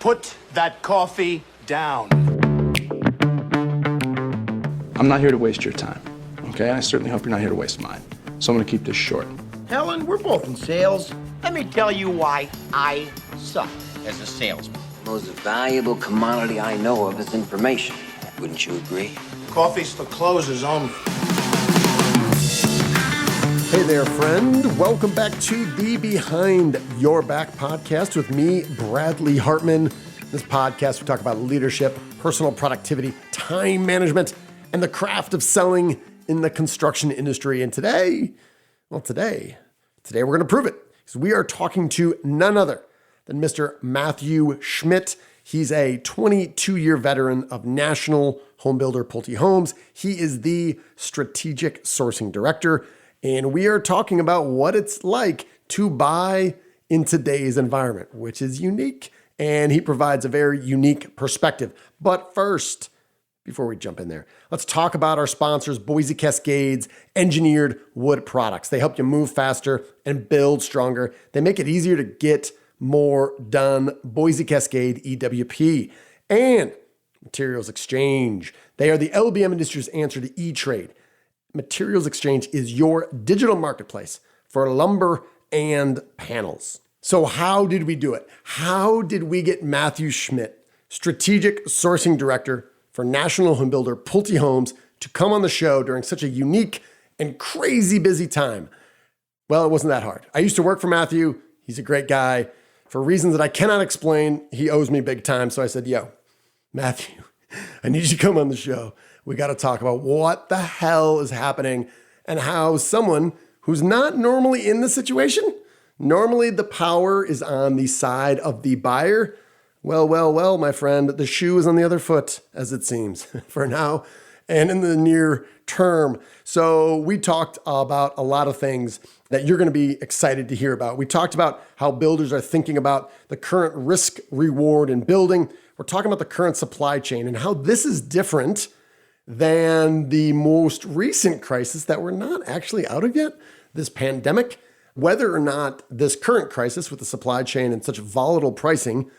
Put that coffee down. I'm not here to waste your time, okay? I certainly hope you're not here to waste mine. So I'm gonna keep this short. Helen, we're both in sales. Let me tell you why I suck as a salesman. Most valuable commodity I know of is information. Wouldn't you agree? Coffee's for closers only. Hey there, friend. Welcome back to the Behind Your Back podcast with me, Bradley Hartman. This podcast, we talk about leadership, personal productivity, time management, and the craft of selling in the construction industry. And today we're going to prove it, because we are talking to none other than Mr. Matthew Schmidt. He's a 22-year veteran of national home builder Pulte Homes. He is the strategic sourcing director, and we are talking about what it's like to buy in today's environment, which is unique, and he provides a very unique perspective. But first, before we jump in there, let's talk about our sponsors, Boise Cascade's Engineered Wood Products. They help you move faster and build stronger. They make it easier to get more done. Boise Cascade EWP and Materials Exchange. They are the LBM industry's answer to E-Trade. Materials Exchange is your digital marketplace for lumber and panels. So how did we do it? How did we get Matthew Schmidt, strategic sourcing director for national home builder Pulte Homes, to come on the show during such a unique and crazy busy time? Well, it wasn't that hard. I used to work for Matthew. He's a great guy. For reasons that I cannot explain, he owes me big time. So I said, yo, Matthew, I need you to come on the show. We got to talk about what the hell is happening and how someone who's not normally in the situation, normally the power is on the side of the buyer. Well, my friend, the shoe is on the other foot, as it seems, for now and in the near term. So we talked about a lot of things that you're going to be excited to hear about. We talked about how builders are thinking about the current risk reward in building. We're talking about the current supply chain and how this is different than the most recent crisis that we're not actually out of yet, this pandemic. Whether or not this current crisis with the supply chain and such volatile pricing,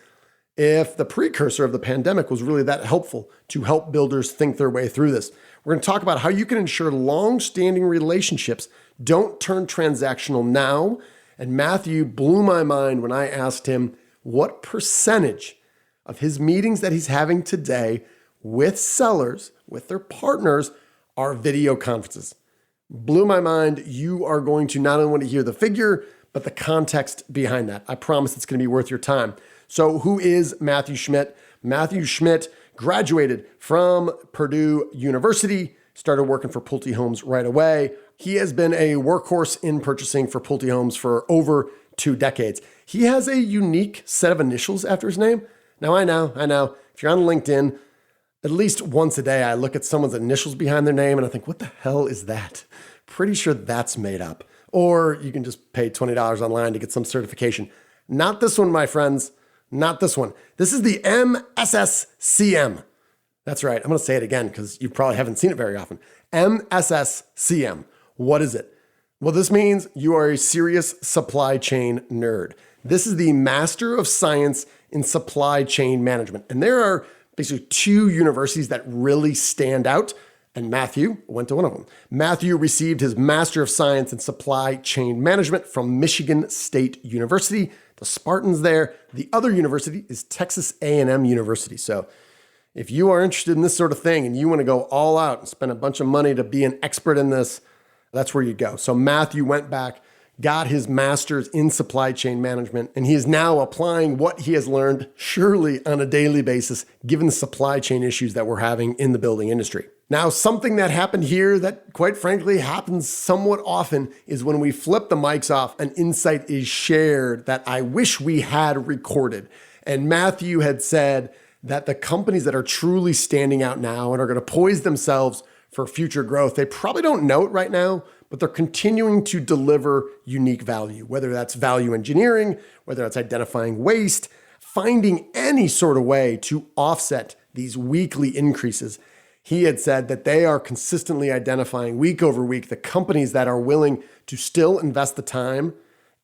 if the precursor of the pandemic was really that helpful to help builders think their way through this. We're going to talk about how you can ensure long-standing relationships don't turn transactional now. And Matthew blew my mind when I asked him what percentage of his meetings that he's having today with sellers, with their partners, are video conferences. Blew my mind. You are going to not only want to hear the figure, but the context behind that. I promise it's going to be worth your time. So who is Matthew Schmidt? Matthew Schmidt graduated from Purdue University, started working for Pulte Homes right away. He has been a workhorse in purchasing for Pulte Homes for over 2 decades. He has a unique set of initials after his name. Now, I know. If you're on LinkedIn, at least once a day, I look at someone's initials behind their name and I think, what the hell is that? Pretty sure that's made up. Or you can just pay $20 online to get some certification. Not this one, my friends. Not this one. This is the MSSCM. That's right. I'm going to say it again because you probably haven't seen it very often. MSSCM. What is it? Well, this means you are a serious supply chain nerd. This is the Master of Science in Supply Chain Management. And there are basically 2 universities that really stand out. And Matthew went to one of them. Matthew received his Master of Science in Supply Chain Management from Michigan State University. The Spartans there. The other university is Texas A&M University. So if you are interested in this sort of thing and you want to go all out and spend a bunch of money to be an expert in this, that's where you go. So Matthew went back, got his master's in supply chain management, and he is now applying what he has learned surely on a daily basis, given the supply chain issues that we're having in the building industry. Now, something that happened here that quite frankly happens somewhat often is when we flip the mics off, an insight is shared that I wish we had recorded. And Matthew had said that the companies that are truly standing out now and are going to poise themselves for future growth, they probably don't know it right now, but they're continuing to deliver unique value, whether that's value engineering, whether that's identifying waste, finding any sort of way to offset these weekly increases. He had said that they are consistently identifying week over week the companies that are willing to still invest the time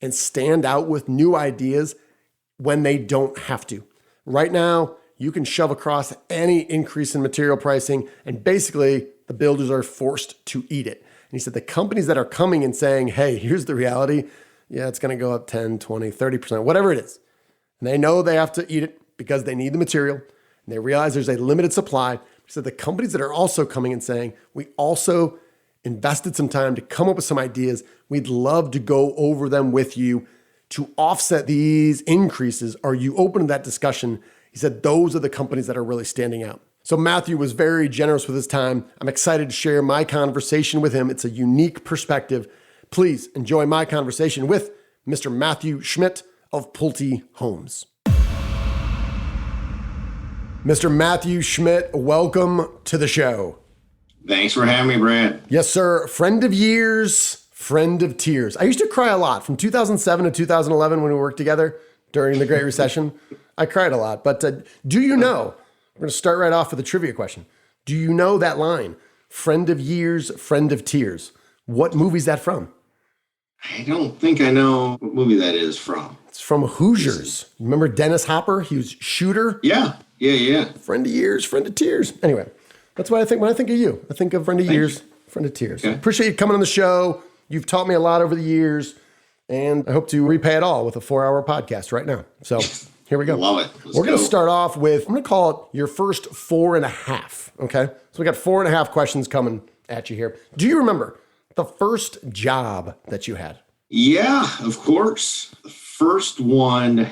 and stand out with new ideas when they don't have to. Right now, you can shove across any increase in material pricing, and basically the builders are forced to eat it. And he said the companies that are coming and saying, hey, here's the reality. Yeah, it's going to go up 10, 20, 30%, whatever it is. And they know they have to eat it because they need the material. And they realize there's a limited supply. He said the companies that are also coming and saying, we also invested some time to come up with some ideas. We'd love to go over them with you to offset these increases. Are you open to that discussion? He said those are the companies that are really standing out. So Matthew was very generous with his time. I'm excited to share my conversation with him. It's a unique perspective. Please enjoy my conversation with Mr. Matthew Schmidt of Pulte Homes. Mr. Matthew Schmidt, welcome to the show. Thanks for having me, Brad. Yes, sir. Friend of years, friend of tears. I used to cry a lot from 2007 to 2011 when we worked together during the Great Recession. I cried a lot. But do you know, we're going to start right off with a trivia question. Do you know that line, friend of years, friend of tears? What movie is that from? I don't think I know what movie that is from. It's from Hoosiers. Remember Dennis Hopper? He was Shooter. Yeah. Friend of years, friend of tears. Anyway, that's what I think when I think of you. I think of friend of years, friend of tears. Okay. Appreciate you coming on the show. You've taught me a lot over the years, and I hope to repay it all with a 4-hour podcast right now. So here we go. Love it. We're going to start off with, I'm going to call it your first 4.5. Okay. So we got 4.5 questions coming at you here. Do you remember the first job that you had? Yeah, of course. The first one,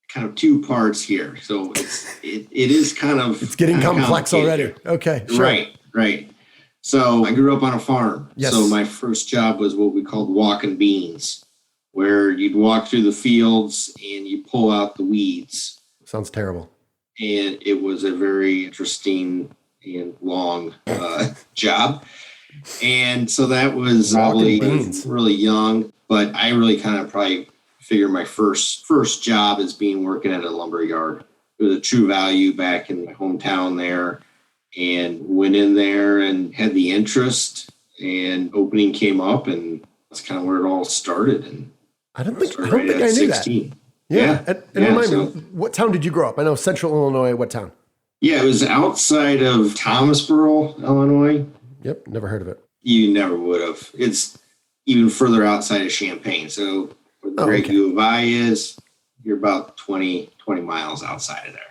kind of two parts here. So it is kind of... It's getting complex already. Okay, sure. Right. So I grew up on a farm. Yes. So my first job was what we called walking beans, where you'd walk through the fields and you pull out the weeds. Sounds terrible. And it was a very interesting and long job. And so that was really young, but I really kind of probably figured my first job as being working at a lumber yard. It was a true value back in my hometown there, and went in there and had the interest, and opening came up, and that's kind of where it all started. And I don't think I knew 16. That. Yeah. And remind me, what town did you grow up? I know Central Illinois. What town? Yeah, it was outside of Thomasboro, Illinois. Yep, never heard of it. You never would have. It's even further outside of Champaign. So where the Great U of I is, you're about 20 miles outside of there.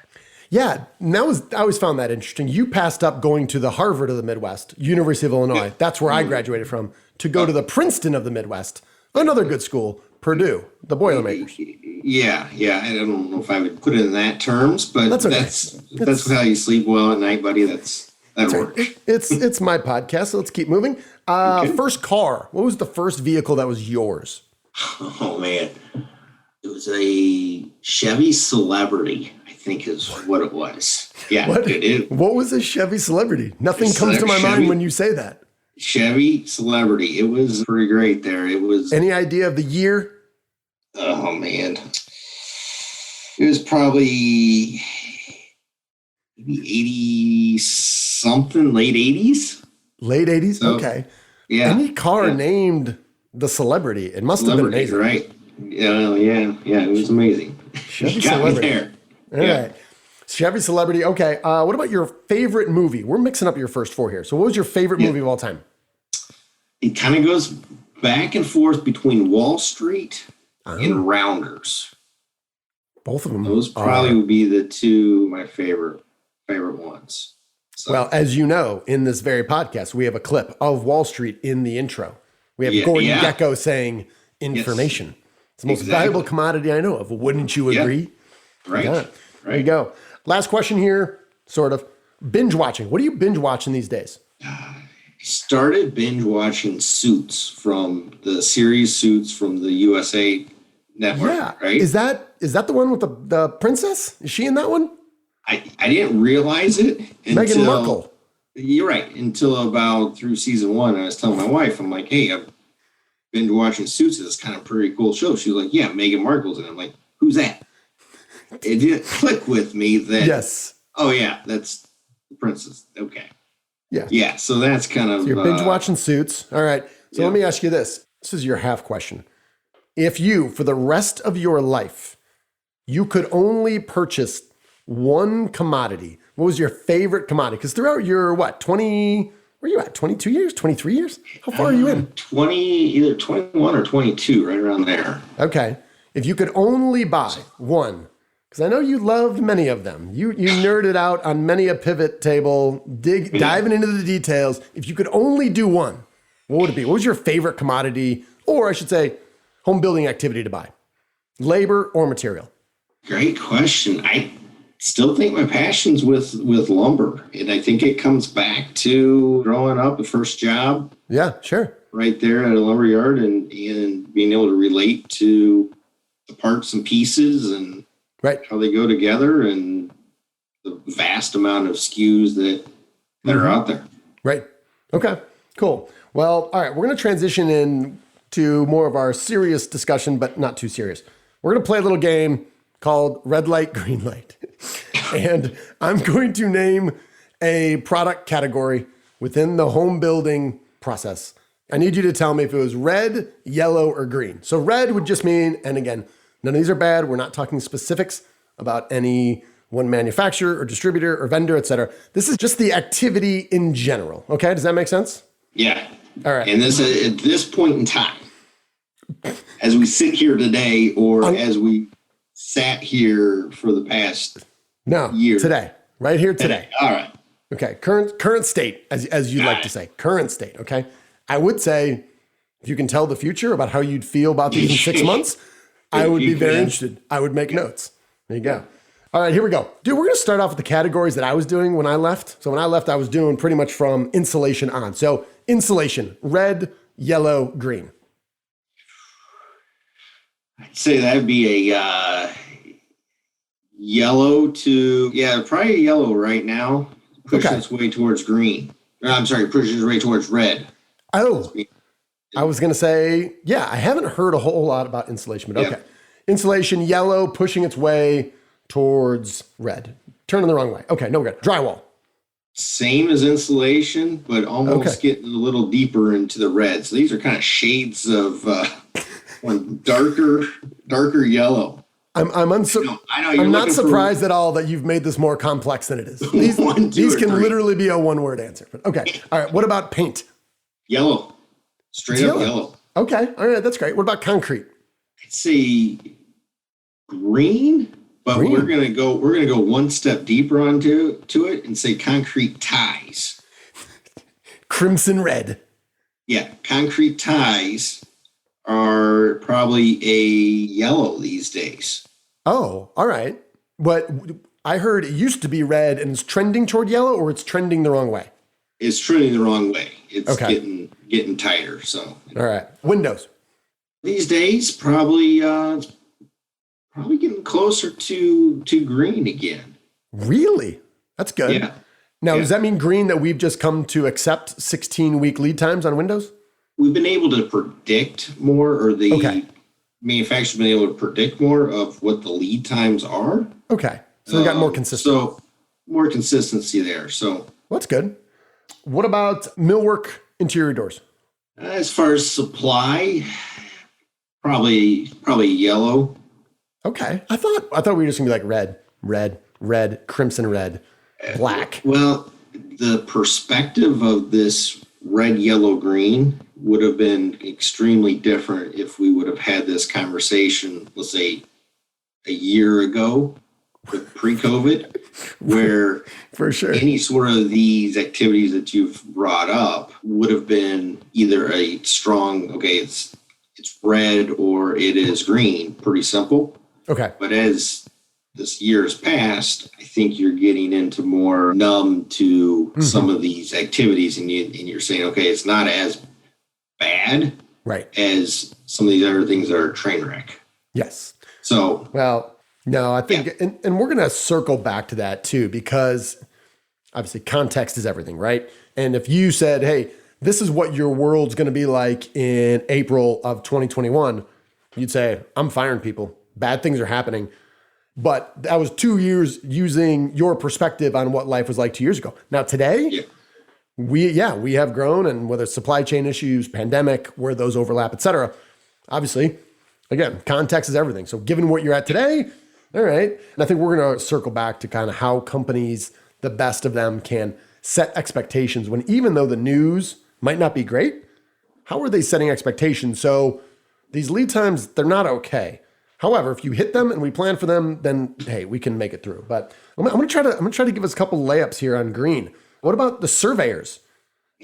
Yeah, I always found that interesting. You passed up going to the Harvard of the Midwest, University of Illinois. Yeah. That's where I graduated from, to go to the Princeton of the Midwest, another good school, Purdue, the Boilermakers. Yeah. I don't know if I would put it in that terms, but that's how you sleep well at night, buddy. That works. Right. It's my podcast, so let's keep moving. Okay. First car. What was the first vehicle that was yours? Oh, man. It was a Chevy Celebrity, I think is what it was. Yeah. What was a Chevy Celebrity? Nothing comes to my mind when you say that. Chevy Celebrity. It was pretty great there. It was. Any idea of the year? Oh, man. It was probably maybe 80 something, late 80s. Late 80s? So, okay. Yeah. Any car named the Celebrity. It must have been amazing. Right. Yeah, it was amazing. Chevy Celebrity. There. All right. Chevy Celebrity. Okay. What about your favorite movie? We're mixing up your first 4 here. So what was your favorite movie of all time? It kind of goes back and forth between Wall Street and Rounders. Both of them. Those probably would be the two my favorite ones. So. Well, as you know, in this very podcast, we have a clip of Wall Street in the intro. We have Gordon Gekko saying information. Yes. It's the most valuable commodity I know of. Wouldn't you agree? Right. Right. There you go. Last question here, sort of. Binge watching. What are you binge watching these days? Started binge watching Suits, from the series Suits from the USA Network. Yeah. Right? Is that the one with the princess? Is she in that one? I didn't realize it until Meghan Markle. You're right. Until about through season 1, I was telling my wife, I'm like, hey, I've been watching Suits. It's kind of a pretty cool show. She was like, yeah, Meghan Markle's in it. I'm like, who's that? It didn't click with me that. Yes. Oh yeah, that's the princess. Okay. Yeah. Yeah. So that's kind of. So you're binge watching Suits. All right. So let me ask you this. This is your half question. If you, for the rest of your life, you could only purchase one commodity, what was your favorite commodity? Because throughout your, what, 20, where are you at? 22 years, 23 years? How far are you in? 20, either 21 or 22, right around there. Okay. If you could only buy one, because I know you loved many of them. You nerded out on many a pivot table, diving into the details. If you could only do one, what would it be? What was your favorite commodity, or I should say, home building activity to buy? Labor or material? Great question. I still think my passion's with lumber. And I think it comes back to growing up, the first job. Yeah, sure. Right there at a lumber yard and being able to relate to the parts and pieces and how they go together and the vast amount of SKUs that are out there. Right. Okay, cool. Well, all right, we're going to transition in to more of our serious discussion, but not too serious. We're going to play a little game called Red Light, Green Light. And I'm going to name a product category within the home building process. I need you to tell me if it was red, yellow, or green. So red would just mean, and again, none of these are bad. We're not talking specifics about any one manufacturer or distributor or vendor, et cetera. This is just the activity in general. Okay, does that make sense? Yeah. All right. And this at this point in time, as we sit here today, or as we sat here for the past year. Today, right here today. All right. Okay, current state, as you'd like to say, current state. Okay, I would say if you can tell the future about how you'd feel about these in 6 months, I would be very interested. I would make notes. There you go. All right, here we go. Dude, we're going to start off with the categories that I was doing when I left. So when I left, I was doing pretty much from insulation on. So insulation, red, yellow, green. I'd say that'd be a yellow to, probably a yellow right now. Pushing its way towards green. Pushing its way towards red. Oh, I was going to say, I haven't heard a whole lot about insulation, but okay. Insulation, yellow, pushing its way towards red. Turning the wrong way. Okay, no, we're good. Drywall. Same as insulation, but almost getting a little deeper into the red. So these are kind of shades of one darker yellow. I'm not surprised at all that you've made this more complex than it is. These can literally be a one-word answer. But okay. All right. What about paint? Yellow. Straight up yellow. Okay. All right. That's great. What about concrete? I'd say green, but we're gonna go one step deeper onto it and say concrete ties. Crimson red. Yeah, concrete ties are probably a yellow these days. Oh, all right. But I heard it used to be red and it's trending toward yellow, or it's trending the wrong way? It's trending the wrong way. It's getting tighter. So all right. Windows. These days, probably getting closer to green again. Really? That's good. Yeah. Now, does that mean green that we've just come to accept 16-week lead times on Windows? We've been able to predict more, or the manufacturer's been able to predict more of what the lead times are. Okay. So we got more consistent. So more consistency there. So well, that's good. What about millwork interior doors? As far as supply, probably yellow. Okay. I thought we were just gonna be like red, crimson red, black. Well, the perspective of this red, yellow, green would have been extremely different if we would have had this conversation, let's say, a year ago, pre-COVID, where for sure any sort of these activities that you've brought up would have been either a strong, it's red or it is green, pretty simple. Okay. But as this year has passed, I think you're getting into more numb to some of these activities, and you're saying, it's not as bad as some of these other things that are a train wreck. Yes. So, well, no, I think, and we're going to circle back to that too, because obviously context is everything, right? And if you said, hey, this is what your world's going to be like in April of 2021, you'd say, I'm firing people. Bad things are happening. But that was 2 years using your perspective on what life was like 2 years ago. Now today, we have grown, and whether it's supply chain issues, pandemic, where those overlap, et cetera, obviously, again, context is everything. So given what you're at today, All right. And I think we're going to circle back to kind of how companies, the best of them, can set expectations when even though the news might not be great, how are they setting expectations? So these lead times, they're not okay. However, if you hit them and we plan for them, then hey, we can make it through. But I'm gonna try to give us a couple layups here on green. What about the surveyors?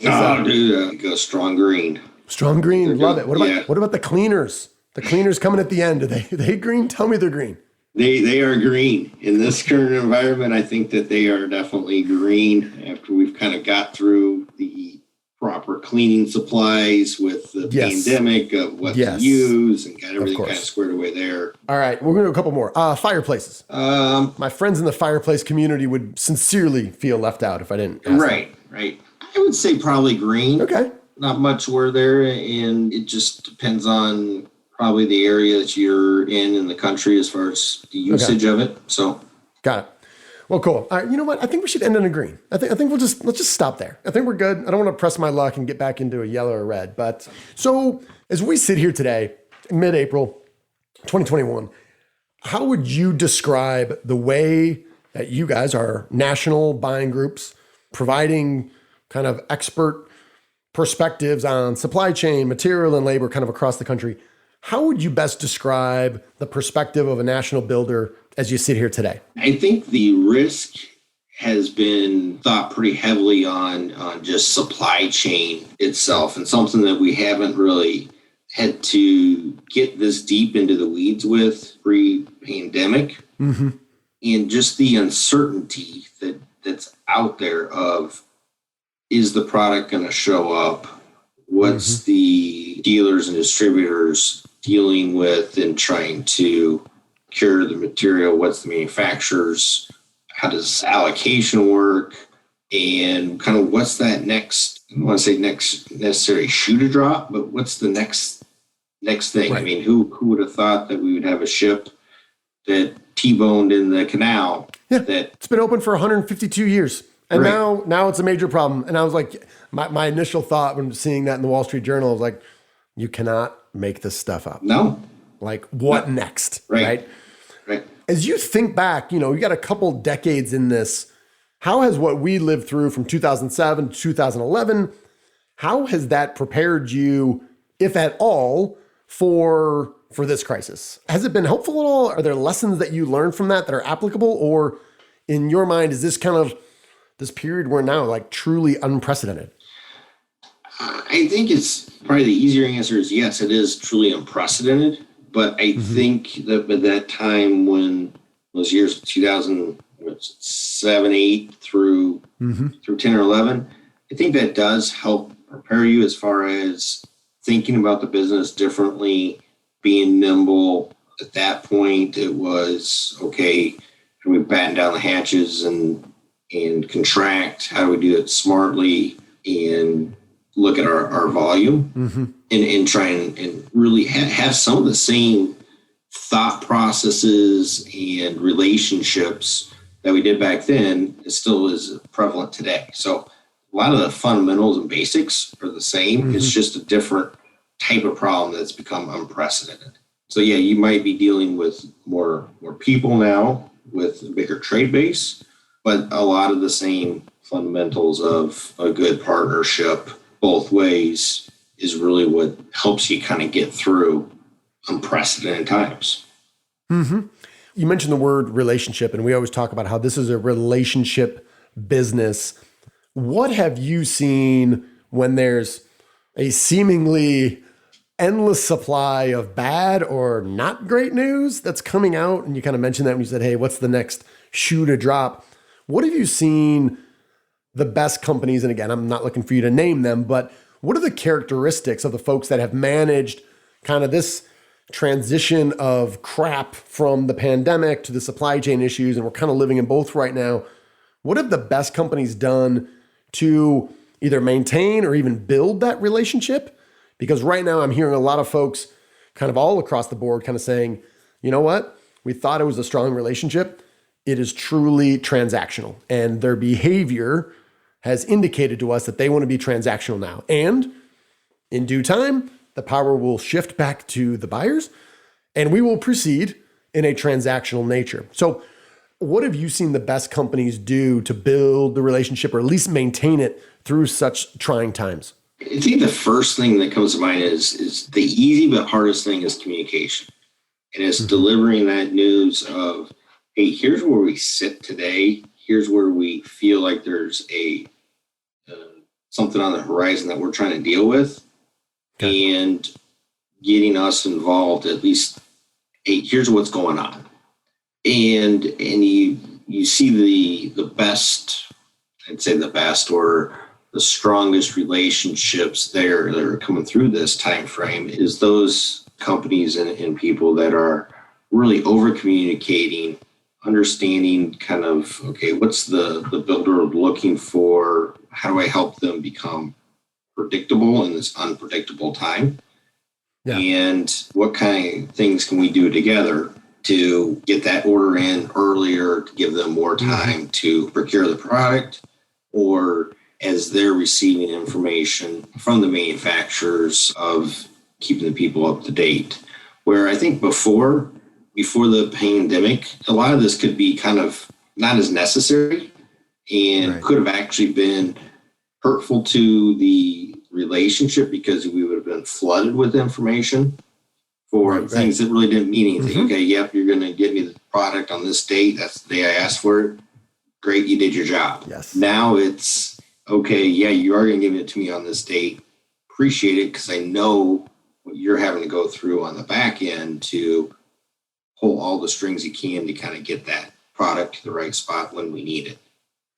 Go strong green. Strong green, love it. What about the cleaners? The cleaners coming at the end. Are they green? Tell me they're green. They are green in this current environment. I think that they are definitely green after we've kind of got through the proper cleaning supplies with the pandemic of what to use and got everything kind of squared away there. All right, we're going to do a couple more. Fireplaces. My friends in the fireplace community would sincerely feel left out if I didn't ask Right. I would say probably green. Okay. Not much were there, and it just depends on probably the area that you're in the country as far as the usage of it. So, got it. Well, cool. All right, you know what? I think we should end on a green. I think let's just stop there. I think we're good. I don't want to press my luck and get back into a yellow or red. But so as we sit here today, mid-April, 2021, how would you describe the way that you guys are national buying groups providing kind of expert perspectives on supply chain, material, and labor kind of across the country? How would you best describe the perspective of a national builder as you sit here today? I think the risk has been thought pretty heavily on just supply chain itself, and something that we haven't really had to get this deep into the weeds with pre-pandemic. Mm-hmm. And just the uncertainty that's out there of, is the product going to show up? What's the dealers and distributors dealing with and trying to procure the material? What's the manufacturers? How does allocation work? And kind of what's that next, I don't want to say next necessary shoe to drop, but what's the next thing? Right. I mean, who would have thought that we would have a ship that T-boned in the canal? Yeah, it's been open for 152 years. And now it's a major problem. And I was like, my initial thought when seeing that in the Wall Street Journal was like, you cannot make this stuff up. No. Like, what next? Right. As you think back, you got a couple decades in this. How has what we lived through from 2007 to 2011, how has that prepared you, if at all, for this crisis? Has it been helpful at all? Are there lessons that you learned from that are applicable? Or in your mind, is this kind of this period we're now like truly unprecedented? I think it's probably the easier answer is yes, it is truly unprecedented. But I think that by that time, when those years of 2007, 8 through 10 or 11, I think that does help prepare you as far as thinking about the business differently, being nimble. At that point, it was, okay, how do we batten down the hatches and contract? How do we do it smartly and look at our volume and try and really have some of the same thought processes and relationships that we did back then. It still is prevalent today. So a lot of the fundamentals and basics are the same. It's just a different type of problem that's become unprecedented. So yeah, you might be dealing with more people now with a bigger trade base, but a lot of the same fundamentals of a good partnership both ways is really what helps you kind of get through unprecedented times. You mentioned the word relationship, and we always talk about how this is a relationship business. What have you seen when there's a seemingly endless supply of bad or not great news that's coming out? And you kind of mentioned that when you said, hey, what's the next shoe to drop? What have you seen the best companies, and again, I'm not looking for you to name them, but what are the characteristics of the folks that have managed kind of this transition of crap from the pandemic to the supply chain issues, and we're kind of living in both right now? What have the best companies done to either maintain or even build that relationship? Because right now I'm hearing a lot of folks kind of all across the board kind of saying, you know what? We thought it was a strong relationship. It is truly transactional, and their behavior has indicated to us that they want to be transactional now. And in due time, the power will shift back to the buyers, and we will proceed in a transactional nature. So what have you seen the best companies do to build the relationship or at least maintain it through such trying times? I think the first thing that comes to mind is the easy but hardest thing is communication. And it's delivering that news of, hey, here's where we sit today. Here's where we feel like there's something on the horizon that we're trying to deal with. Okay. And getting us involved, at least, hey, here's what's going on. And you see the best, I'd say the best or the strongest relationships there that are coming through this time frame is those companies and people that are really over communicating, understanding kind of, okay, what's the builder looking for? How do I help them become predictable in this unpredictable time? Yeah. And what kind of things can we do together to get that order in earlier, to give them more time to procure the product, or as they're receiving information from the manufacturers of keeping the people up to date. Where I think before the pandemic, a lot of this could be kind of not as necessary and could have actually been hurtful to the relationship because we would have been flooded with information for things that really didn't mean anything. Okay, yep, you're going to get me the product on this date. That's the day I asked for it. Great, you did your job. Yes. Now it's, okay, yeah, you are going to give it to me on this date. Appreciate it because I know what you're having to go through on the back end to pull all the strings you can to kind of get that product to the right spot when we need it.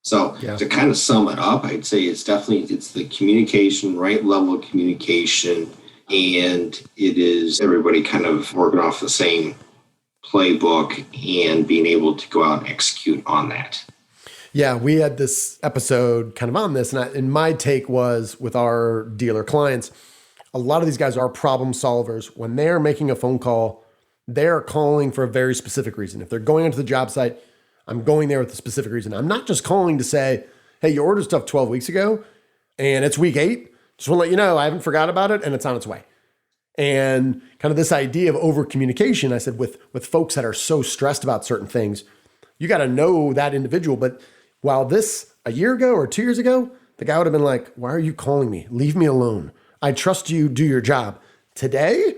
So to kind of sum it up, I'd say it's the communication, right level of communication, and it is everybody kind of working off the same playbook and being able to go out and execute on that. Yeah, we had this episode kind of on this, and my take was with our dealer clients, a lot of these guys are problem solvers. When they're making a phone call, they're calling for a very specific reason. If they're going onto the job site, I'm going there with a specific reason. I'm not just calling to say, hey, you ordered stuff 12 weeks ago and it's week 8. Just want to let you know, I haven't forgot about it and it's on its way. And kind of this idea of over communication, I said with folks that are so stressed about certain things, you got to know that individual. But while this a year ago or 2 years ago, the guy would have been like, why are you calling me? Leave me alone. I trust you, do your job. Today,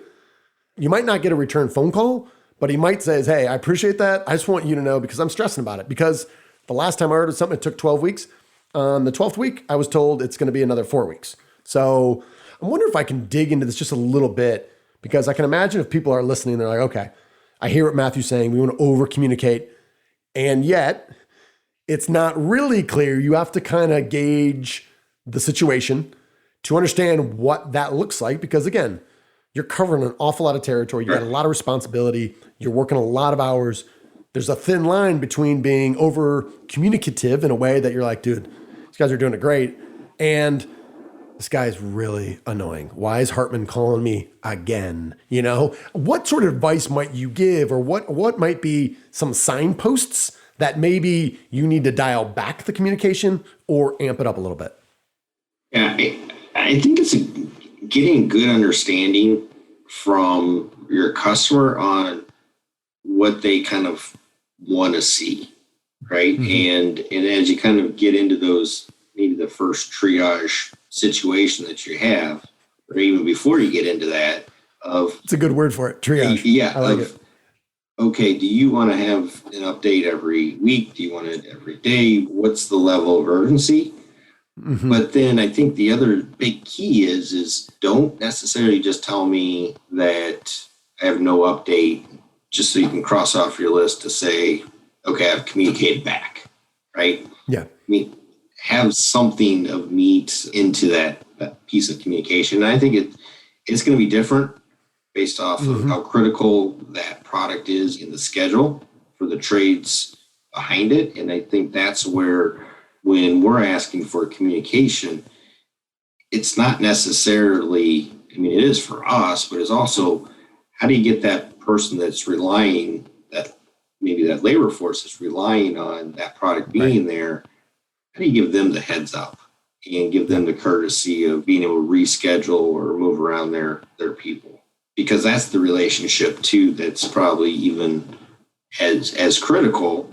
you might not get a return phone call, but he might say, hey, I appreciate that. I just want you to know because I'm stressing about it. Because the last time I ordered something, it took 12 weeks. On the 12th week, I was told it's going to be another 4 weeks. So I wonder if I can dig into this just a little bit, because I can imagine if people are listening, they're like, okay, I hear what Matthew's saying. We want to over communicate. And yet it's not really clear. You have to kind of gauge the situation to understand what that looks like. Because again, you're covering an awful lot of territory. You got a lot of responsibility. You're working a lot of hours. There's a thin line between being over communicative in a way that you're like, dude, these guys are doing it great, and this guy's really annoying. Why is Hartman calling me again? You know, what sort of advice might you give, or what might be some signposts that maybe you need to dial back the communication or amp it up a little bit? Yeah, I think it's getting good understanding from your customer on what they kind of want to see, right? And as you kind of get into those, maybe the first triage situation that you have, or even before you get into that, it's a good word for it, triage. Yeah, I like it. Okay, do you want to have an update every week? Do you want it every day? What's the level of urgency? But then I think the other big key is don't necessarily just tell me that I have no update just so you can cross off your list to say, okay, I've communicated back, right? Yeah. I mean, have something of meat into that piece of communication. And I think it's going to be different based off of how critical that product is in the schedule for the trades behind it. And I think that's where, when we're asking for communication, it's not necessarily, I mean, it is for us, but it's also, how do you get that person that's relying, that maybe that labor force is relying on that product being there, how do you give them the heads up and give them the courtesy of being able to reschedule or move around their people? Because that's the relationship too that's probably even as critical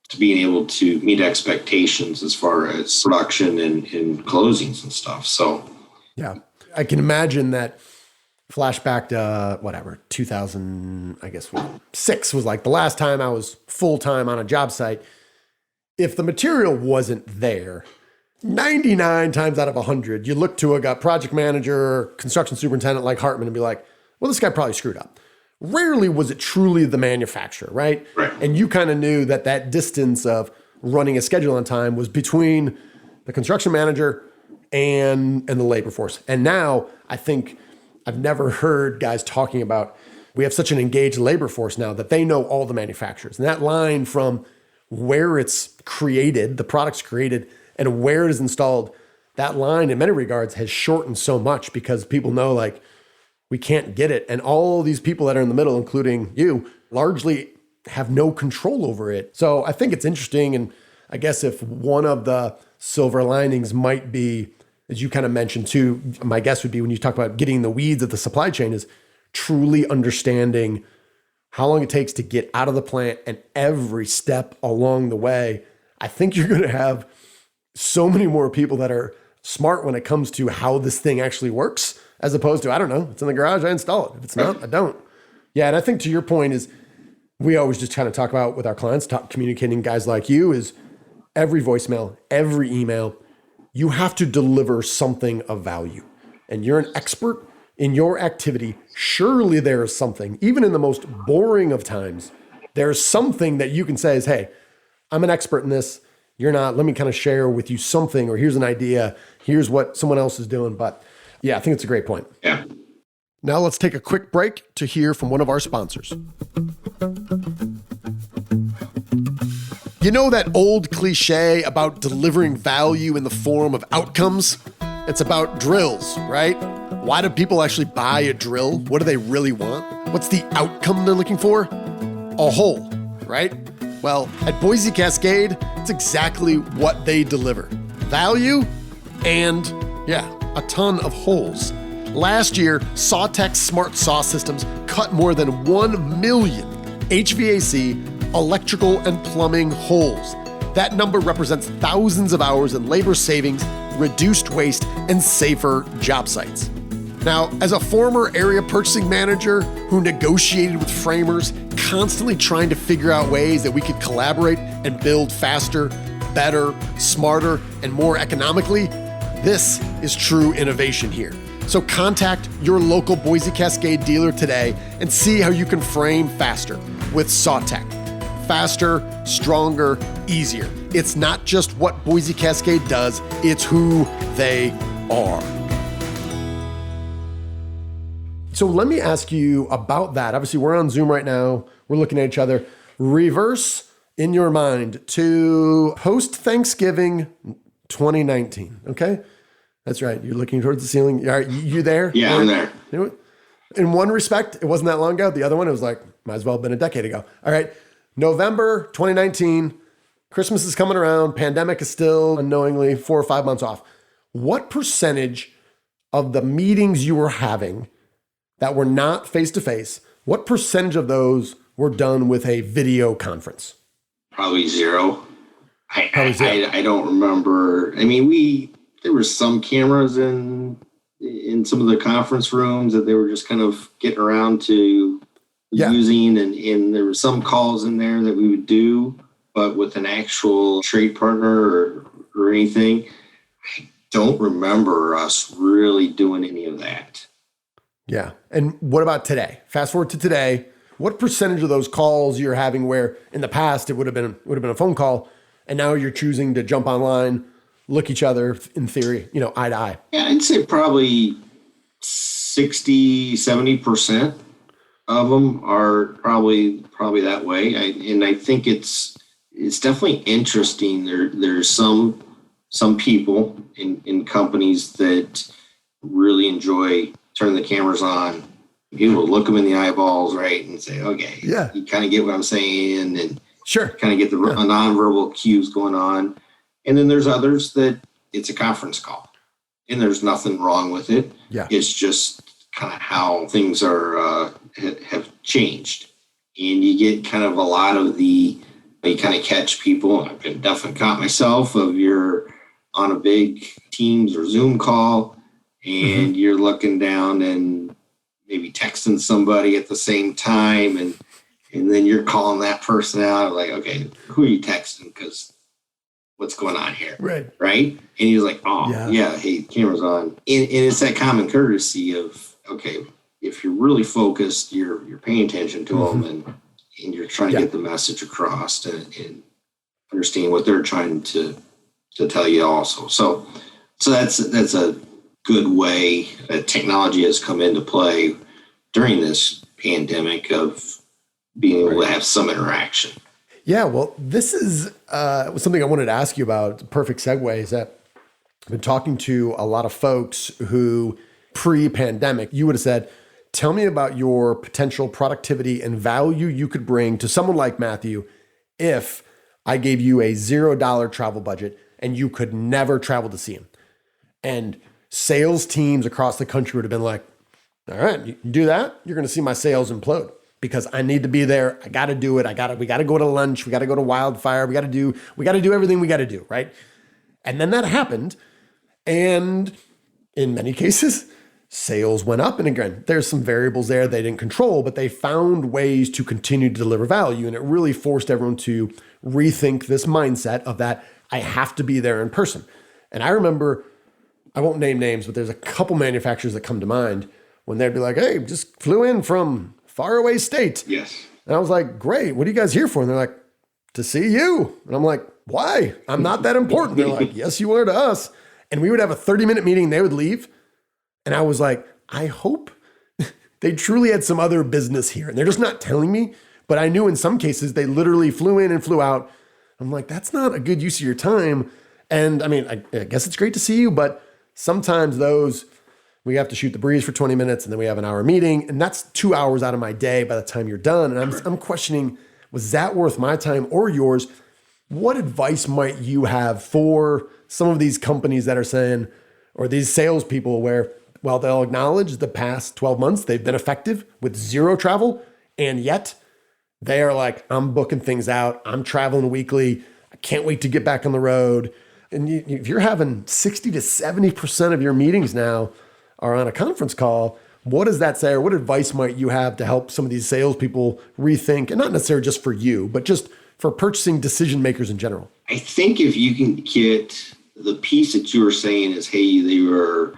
to being able to meet expectations as far as production and closings and stuff. So, yeah, I can imagine that. Flashback to 2006 was like the last time I was full-time on a job site. If the material wasn't there, 99 times out of 100, you look to a project manager or construction superintendent like Hartman and be like, well, this guy probably screwed up. Rarely was it truly the manufacturer, right? Right. And you kind of knew that distance of running a schedule on time was between the construction manager and the labor force. And now I think I've never heard guys talking about, we have such an engaged labor force now that they know all the manufacturers. And that line from where it's created, the product's created, and where it is installed, that line in many regards has shortened so much because people know like we can't get it. And all these people that are in the middle, including you, largely have no control over it. So I think it's interesting. And I guess if one of the silver linings might be, as you kind of mentioned too, my guess would be when you talk about getting the weeds of the supply chain is truly understanding how long it takes to get out of the plant and every step along the way. I think you're going to have so many more people that are smart when it comes to how this thing actually works, as opposed to, I don't know, it's in the garage, I install it. If it's not, I don't. Yeah, and I think to your point is, we always just kind of talk about with our clients, communicating guys like you is every voicemail, every email, you have to deliver something of value. And you're an expert in your activity. Surely there is something, even in the most boring of times, there's something that you can say is, hey, I'm an expert in this. You're not, let me kind of share with you something, or here's an idea. Here's what someone else is doing. But yeah, I think it's a great point. yeah. Now let's take a quick break to hear from one of our sponsors. You know that old cliche about delivering value in the form of outcomes? It's about drills, right? Why do people actually buy a drill? What do they really want? What's the outcome they're looking for? A hole, right? Well, at Boise Cascade, it's exactly what they deliver. Value and, a ton of holes. Last year, Sawtech Smart Saw Systems cut more than 1 million HVAC, electrical, and plumbing holes. That number represents thousands of hours in labor savings, reduced waste, and safer job sites. Now, as a former area purchasing manager who negotiated with framers, constantly trying to figure out ways that we could collaborate and build faster, better, smarter, and more economically, this is true innovation here. So contact your local Boise Cascade dealer today and see how you can frame faster with Sawtech. Faster, stronger, easier. It's not just what Boise Cascade does, it's who they are. So let me ask you about that. Obviously, we're on Zoom right now. We're looking at each other. Reverse in your mind to post-Thanksgiving 2019, okay? That's right. You're looking towards the ceiling. Are you there? Yeah, I'm there. You know, in one respect, it wasn't that long ago. The other one, it was like, might as well have been a decade ago. All right. November 2019, Christmas is coming around. Pandemic is still unknowingly 4 or 5 months off. What percentage of the meetings you were having that were not face-to-face, what percentage of those were done with a video conference? Probably zero. Probably zero. I don't remember. I mean, there were some cameras in some of the conference rooms that they were just kind of getting around to using, and there were some calls in there that we would do, but with an actual trade partner or anything, I don't remember us really doing any of that. Yeah. And what about today? Fast forward to today. What percentage of those calls you're having where in the past it would have been a phone call, and now you're choosing to jump online, look each other in theory, eye to eye? Yeah, I'd say probably 60, 70% of them are probably that way. And I think it's definitely interesting. There's some people in companies that really enjoy turning the cameras on. You will look them in the eyeballs, right, and say, okay, yeah, you kind of get what I'm saying, and sure, kind of get the nonverbal cues going on. And then there's others that it's a conference call, and there's nothing wrong with it. Yeah, it's just kind of how things are have changed, and you get kind of a lot of you kind of catch people. I've been definitely caught myself of you're on a big Teams or Zoom call and you're looking down and maybe texting somebody at the same time. And then you're calling that person out like, okay, who are you texting? Because what's going on here? Right. And he's like, oh yeah, hey, camera's on. And it's that common courtesy of, okay, if you're really focused, you're paying attention to them and you're trying to get the message across and understand what they're trying to tell you also. So that's a good way that technology has come into play during this pandemic of being able to have some interaction. Yeah, well, this is something I wanted to ask you about. Perfect segue is that I've been talking to a lot of folks who pre-pandemic, you would have said, tell me about your potential productivity and value you could bring to someone like Matthew if I gave you a $0 travel budget and you could never travel to see him. And sales teams across the country would have been like, all right, you can do that, you're going to see my sales implode because I need to be there. I got to do it. We got to go to lunch. We got to go to Wildfire. We got to do everything we got to do, right? And then that happened. And in many cases, sales went up. And again, there's some variables there they didn't control, but they found ways to continue to deliver value. And it really forced everyone to rethink this mindset of that I have to be there in person. And I remember, I won't name names, but there's a couple manufacturers that come to mind when they'd be like, hey, just flew in from faraway state. Yes. And I was like, great, what are you guys here for? And they're like, to see you. And I'm like, why? I'm not that important. They're like, yes, you are to us. And we would have a 30-minute meeting. They would leave. And I was like, I hope they truly had some other business here. And they're just not telling me. But I knew in some cases they literally flew in and flew out. I'm like, that's not a good use of your time. And I mean, I guess it's great to see you, but sometimes we have to shoot the breeze for 20 minutes and then we have an hour meeting. And that's 2 hours out of my day by the time you're done. And I'm questioning, was that worth my time or yours? What advice might you have for some of these companies that are saying, or these salespeople where, well, they'll acknowledge the past 12 months, they've been effective with zero travel. And yet they are like, I'm booking things out. I'm traveling weekly. I can't wait to get back on the road. And if you're having 60 to 70% of your meetings now are on a conference call, what does that say? Or what advice might you have to help some of these salespeople rethink, and not necessarily just for you, but just for purchasing decision makers in general? I think if you can get the piece that you were saying is, hey, you're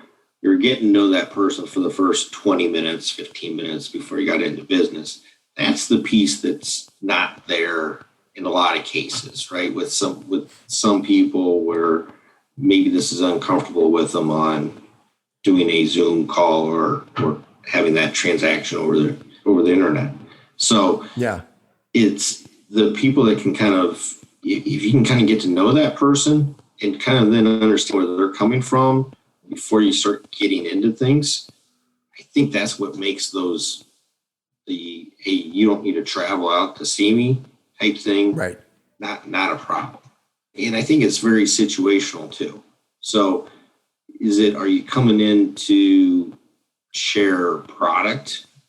getting to know that person for the first 20 minutes, 15 minutes before you got into business. That's the piece that's not there in a lot of cases, right? With some people where maybe this is uncomfortable with them on doing a Zoom call or having that transaction over the internet. So yeah, it's the people that can kind of, if you can kind of get to know that person and kind of then understand where they're coming from before you start getting into things, I think that's what makes hey, you don't need to travel out to see me type thing, right? Not a problem. And I think it's very situational too. So are you coming in to share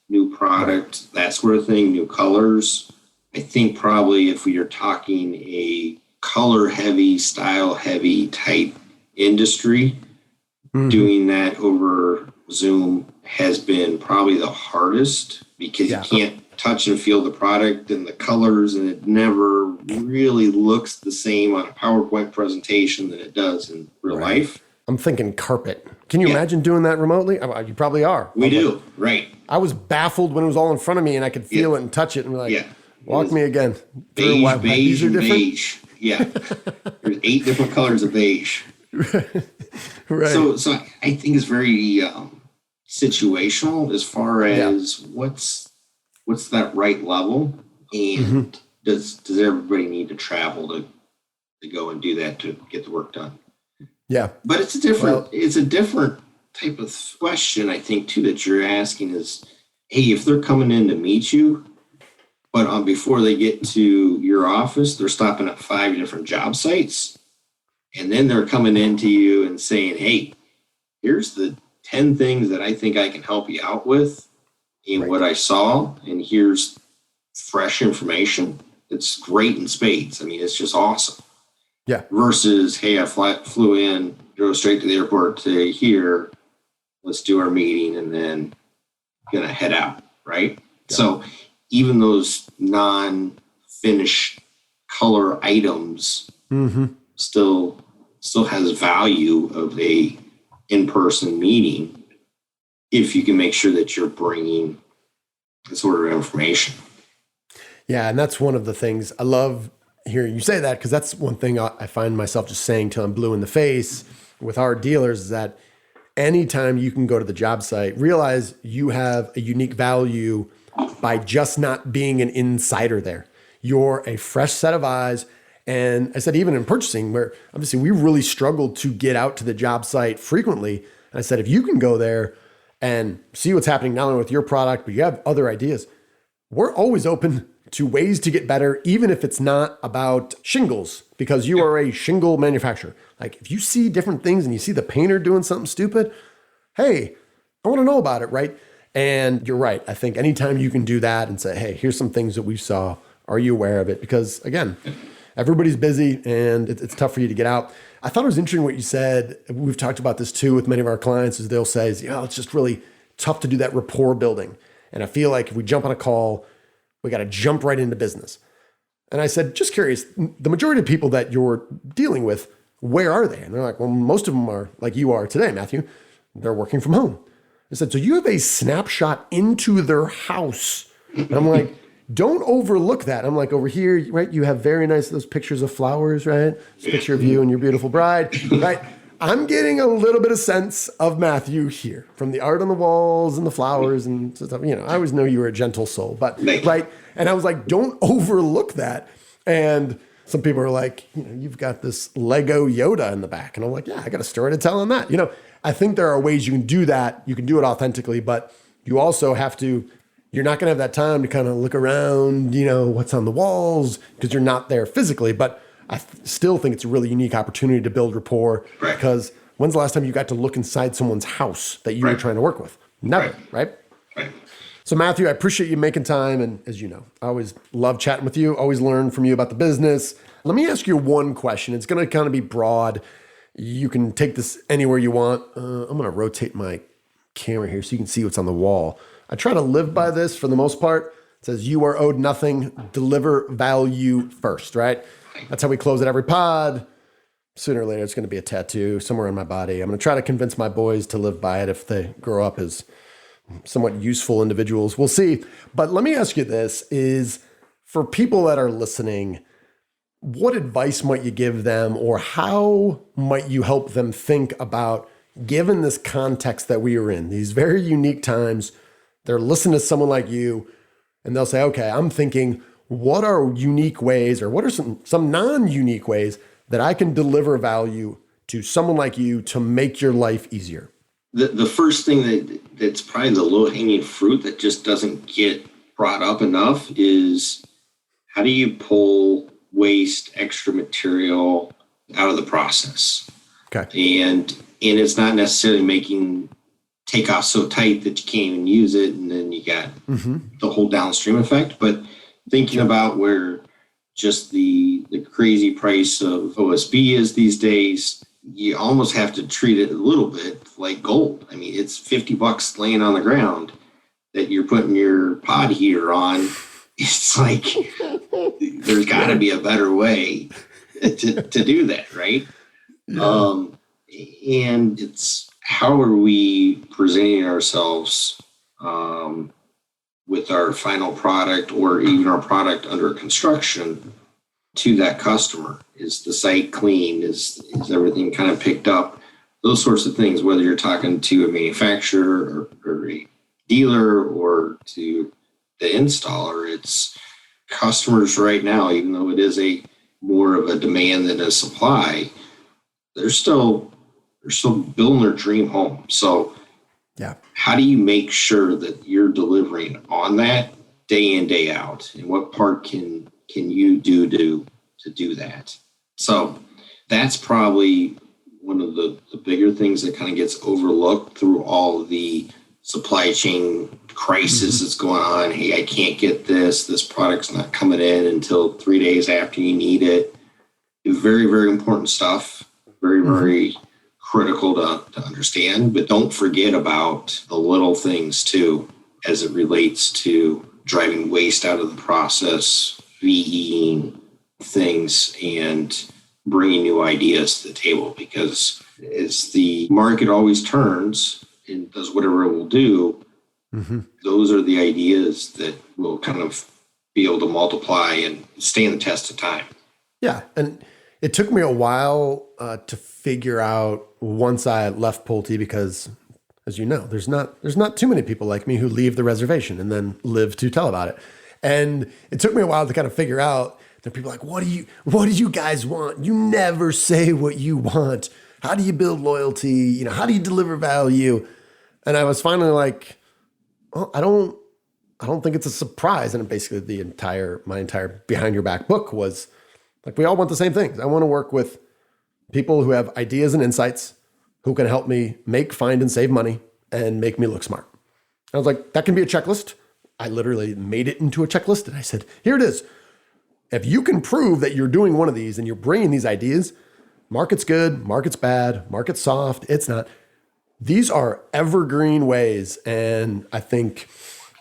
new product, that sort of thing, new colors? I think probably if we are talking a color heavy, style heavy type industry, doing that over Zoom has been probably the hardest because you can't touch and feel the product and the colors, and it never really looks the same on a PowerPoint presentation than it does in real life. I'm thinking carpet. Can you imagine doing that remotely? You probably are. We do, right. I was baffled when it was all in front of me and I could feel it and touch it and be like, walk me again. Beige and beige. Yeah. There's 8 different colors of beige. Right. So I think it's very situational as far as what's that right level, and does everybody need to travel to go and do that to get the work done? Yeah, but it's a different type of question, I think, too, that you're asking is, hey, if they're coming in to meet you, but before they get to your office, they're stopping at 5 different job sites, and then they're coming into you and saying, hey, here's the 10 things that I think I can help you out with in what I saw, and here's fresh information, it's great in spades. I mean, it's just awesome. Yeah. Versus, hey, I flew in, drove straight to the airport to here. Let's do our meeting and then gonna head out, right? Yeah. So even those non-finished color items still has value of a in-person meeting if you can make sure that you're bringing this order of information. Yeah, and that's one of the things I love hearing you say that, because that's one thing I find myself just saying till I'm blue in the face with our dealers is that anytime you can go to the job site, realize you have a unique value by just not being an insider there. You're a fresh set of eyes. And I said, even in purchasing, where obviously we really struggled to get out to the job site frequently. And I said, if you can go there and see what's happening not only with your product, but you have other ideas, we're always open to ways to get better, even if it's not about shingles, because you are a shingle manufacturer. Like if you see different things and you see the painter doing something stupid, hey, I want to know about it, right? And you're right. I think anytime you can do that and say, hey, here's some things that we saw. Are you aware of it? Because again, everybody's busy and it's tough for you to get out. I thought it was interesting what you said. We've talked about this too with many of our clients, is they'll say, it's just really tough to do that rapport building. And I feel like if we jump on a call, we got to jump right into business. And I said, just curious, the majority of people that you're dealing with, where are they? And they're like, well, most of them are like you are today, Matthew. They're working from home. I said, so you have a snapshot into their house. And I'm like, don't overlook that. I'm like, over here, right? You have very nice, those pictures of flowers, right? This picture of you and your beautiful bride, right? I'm getting a little bit of sense of Matthew here from the art on the walls and the flowers and stuff. I always know you were a gentle soul, but right. And I was like, don't overlook that. And some people are like, you've got this Lego Yoda in the back. And I'm like, yeah, I got a story to tell on that. I think there are ways you can do that. You can do it authentically, but you also have to, you're not going to have that time to kind of look around, what's on the walls, because you're not there physically. But I still think it's a really unique opportunity to build rapport, because when's the last time you got to look inside someone's house that you were trying to work with? Never, right? So Matthew, I appreciate you making time. And as you know, I always love chatting with you, always learn from you about the business. Let me ask you one question. It's going to kind of be broad. You can take this anywhere you want. I'm going to rotate my camera here so you can see what's on the wall. I try to live by this for the most part. It says, you are owed nothing, deliver value first, right? That's how we close at every pod. Sooner or later, it's going to be a tattoo somewhere on my body. I'm going to try to convince my boys to live by it if they grow up as somewhat useful individuals. We'll see. But let me ask you this, is for people that are listening, what advice might you give them, or how might you help them think about, given this context that we are in, these very unique times, they're listening to someone like you and they'll say, okay, I'm thinking, what are unique ways, or what are some non-unique ways that I can deliver value to someone like you to make your life easier? The first thing that's probably the low-hanging fruit that just doesn't get brought up enough is, how do you pull waste, extra material out of the process? Okay. And it's not necessarily making takeoff so tight that you can't even use it, and then you got the whole downstream effect. But thinking about where just the crazy price of OSB is these days, you almost have to treat it a little bit like gold. I mean, it's $50 laying on the ground that you're putting your pod heater on. It's like, there's got to be a better way to do that, right? Yeah. And it's, how are we presenting ourselves with our final product, or even our product under construction, to that customer? Is the site clean? Is everything kind of picked up? Those sorts of things, whether you're talking to a manufacturer or a dealer or to the installer. It's customers right now, even though it is a more of a demand than a supply, they're still building their dream home. So yeah, how do you make sure that you're delivering on that day in, day out? And what part can you do to do that? So that's probably one of the bigger things that kind of gets overlooked through all of the supply chain crisis that's going on. Hey, I can't get this. This product's not coming in until 3 days after you need it. Very, very important stuff. Very, very critical to understand. But don't forget about the little things too, as it relates to driving waste out of the process, VEing things, and bringing new ideas to the table. Because as the market always turns and does whatever it will do, those are the ideas that will kind of be able to multiply and stand the test of time. Yeah. And it took me a while to figure out once I left Pulte, because as you know, there's not too many people like me who leave the reservation and then live to tell about it. And it took me a while to kind of figure out that people are like, what do you guys want? You never say what you want. How do you build loyalty? You know, how do you deliver value? And I was finally like, well, I don't think it's a surprise. And basically my entire Behind Your Back book was like, we all want the same things. I want to work with people who have ideas and insights, who can help me make, find, and save money and make me look smart. I was like, that can be a checklist. I literally made it into a checklist and I said, here it is. If you can prove that you're doing one of these and you're bringing these ideas, market's good, market's bad, market's soft, it's not. These are evergreen ways. And I think,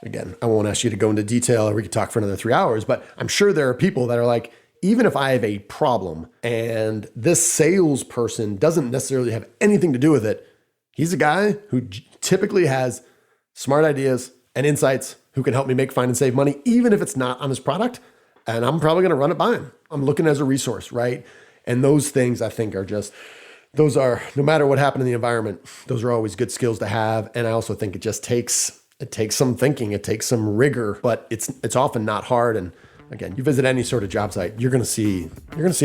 again, I won't ask you to go into detail or we could talk for another 3 hours, but I'm sure there are people that are like, even if I have a problem and this salesperson doesn't necessarily have anything to do with it, he's a guy who typically has smart ideas and insights who can help me make, find, and save money, even if it's not on his product. And I'm probably going to run it by him. I'm looking as a resource, right? And those things I think are those are, no matter what happened in the environment, those are always good skills to have. And I also think it takes some thinking, it takes some rigor, but it's often not hard. And again, you visit any sort of job site, you're going to see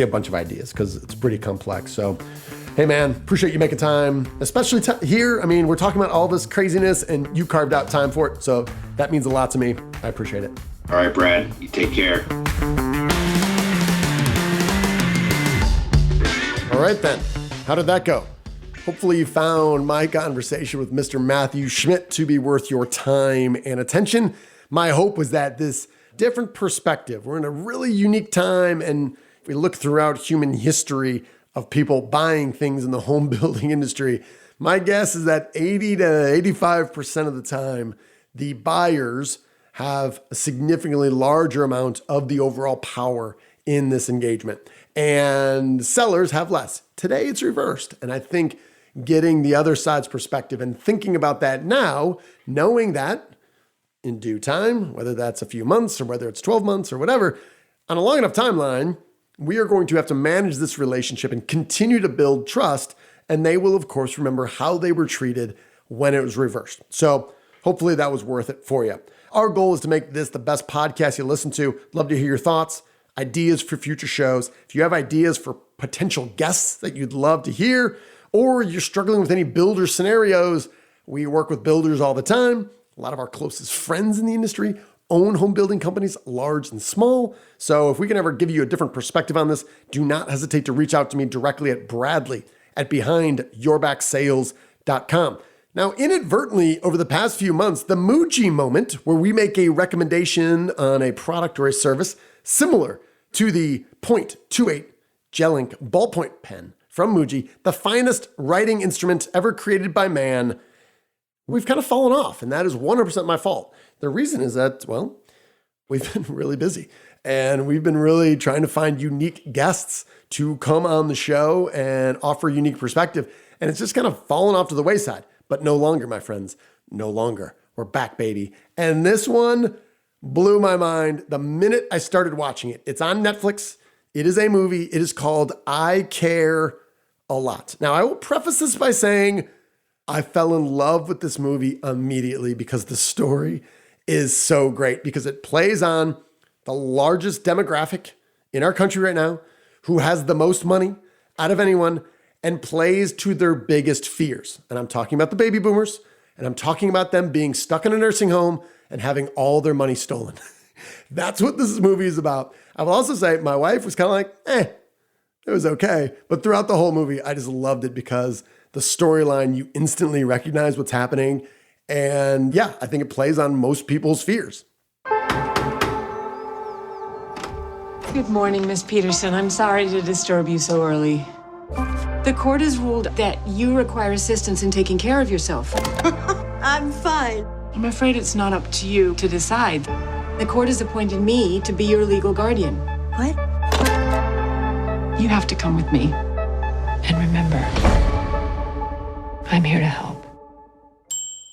a bunch of ideas because it's pretty complex. So, hey man, appreciate you making time, especially here. I mean, we're talking about all this craziness and you carved out time for it. So that means a lot to me. I appreciate it. All right, Brad, you take care. All right then, how did that go? Hopefully you found my conversation with Mr. Matthew Schmidt to be worth your time and attention. My hope was that this different perspective, we're in a really unique time, and if we look throughout human history of people buying things in the home building industry, my guess is that 80 to 85% of the time, the buyers have a significantly larger amount of the overall power in this engagement, and sellers have less. Today it's reversed, and I think getting the other side's perspective and thinking about that now, knowing that in due time, whether that's a few months or whether it's 12 months or whatever, on a long enough timeline, we are going to have to manage this relationship and continue to build trust. And they will, of course, remember how they were treated when it was reversed. So hopefully that was worth it for you. Our goal is to make this the best podcast you listen to. Love to hear your thoughts, ideas for future shows. If you have ideas for potential guests that you'd love to hear, or you're struggling with any builder scenarios, we work with builders all the time. A lot of our closest friends in the industry own home building companies, large and small. So if we can ever give you a different perspective on this, do not hesitate to reach out to me directly at bradley@behindyourbacksales.com. Now, inadvertently, over the past few months, the Muji moment, where we make a recommendation on a product or a service similar to the .28 gel ink ballpoint pen from Muji, the finest writing instrument ever created by man, we've kind of fallen off, and that is 100% my fault. The reason is that, well, we've been really busy, and we've been really trying to find unique guests to come on the show and offer a unique perspective, and it's just kind of fallen off to the wayside. But no longer, my friends, no longer. We're back, baby. And this one blew my mind the minute I started watching it. It's on Netflix. It is a movie. It is called I Care a Lot. Now, I will preface this by saying I fell in love with this movie immediately because the story is so great, because it plays on the largest demographic in our country right now, who has the most money out of anyone, and plays to their biggest fears. And I'm talking about the baby boomers, and I'm talking about them being stuck in a nursing home and having all their money stolen. That's what this movie is about. I will also say my wife was kind of like, it was okay. But throughout the whole movie, I just loved it because the storyline, you instantly recognize what's happening. And yeah, I think it plays on most people's fears. Good morning, Miss Peterson. I'm sorry to disturb you so early. The court has ruled that you require assistance in taking care of yourself. I'm fine. I'm afraid it's not up to you to decide. The court has appointed me to be your legal guardian. What? You have to come with me. And remember, I'm here to help.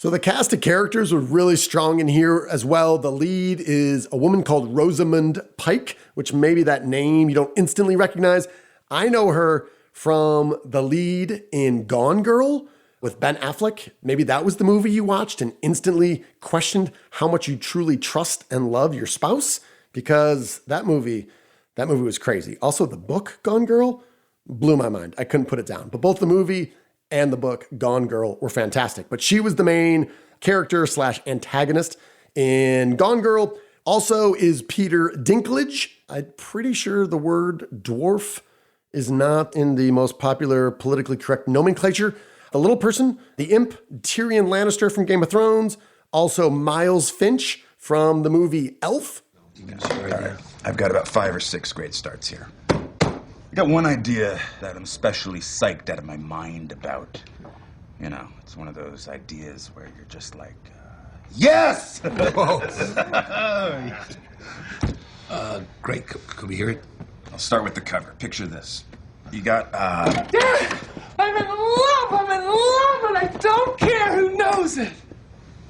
So the cast of characters were really strong in here as well. The lead is a woman called Rosamund Pike, which maybe that name you don't instantly recognize. I know her from the lead in Gone Girl with Ben Affleck. Maybe that was the movie you watched and instantly questioned how much you truly trust and love your spouse, because that movie was crazy. Also, the book Gone Girl blew my mind. I couldn't put it down. But both the movie and the book Gone Girl were fantastic. But she was the main character / antagonist in Gone Girl. Also is Peter Dinklage. I'm pretty sure the word dwarf is not in the most popular politically correct nomenclature. The little person, the imp, Tyrion Lannister from Game of Thrones. Also Miles Finch from the movie Elf. All right. I've got about 5 or 6 great starts here. I got one idea that I'm especially psyched out of my mind about. You know, it's one of those ideas where you're just like, yes! Great. Could we hear it? I'll start with the cover. Picture this. You got, I'm in love, and I don't care who knows it.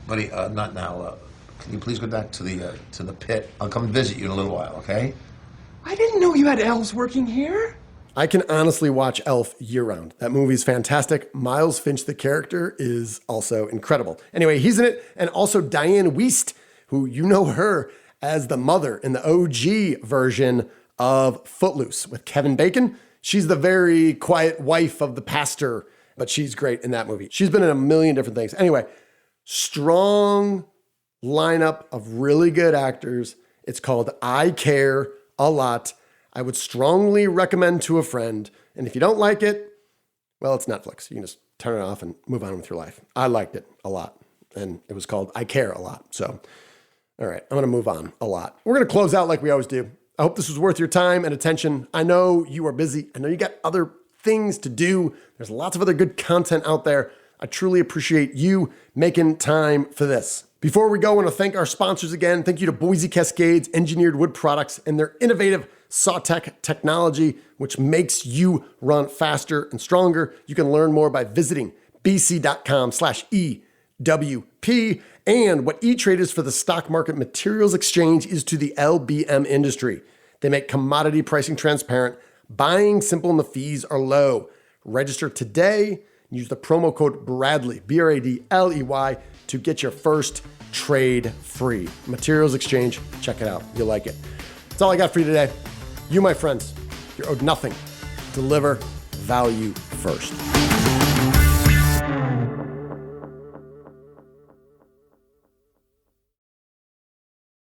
Buddy, not now. Can you please go back to the pit? I'll come visit you in a little while, okay? I didn't know you had elves working here. I can honestly watch Elf year-round. That movie's fantastic. Miles Finch, the character, is also incredible. Anyway, he's in it. And also Diane Wiest, who you know her as the mother in the OG version of Footloose with Kevin Bacon. She's the very quiet wife of the pastor, but she's great in that movie. She's been in a million different things. Anyway, strong lineup of really good actors. It's called I Care a Lot. I would strongly recommend to a friend. And if you don't like it, well, it's Netflix. You can just turn it off and move on with your life. I liked it a lot. And it was called I Care a Lot. So, all right, I'm going to move on a lot. We're going to close out like we always do. I hope this was worth your time and attention. I know you are busy. I know you got other things to do. There's lots of other good content out there. I truly appreciate you making time for this. Before we go, I want to thank our sponsors again. Thank you to Boise Cascades Engineered Wood Products and their innovative SawTech technology, which makes you run faster and stronger. You can learn more by visiting bc.com/EWP. And what E-Trade is for the stock market materials exchange is to the LBM industry. They make commodity pricing transparent, buying simple, and the fees are low. Register today. Use the promo code Bradley, BRADLEY, to get your first trade free. Materials exchange, check it out. You'll like it. That's all I got for you today. You, my friends, you're owed nothing. Deliver value first.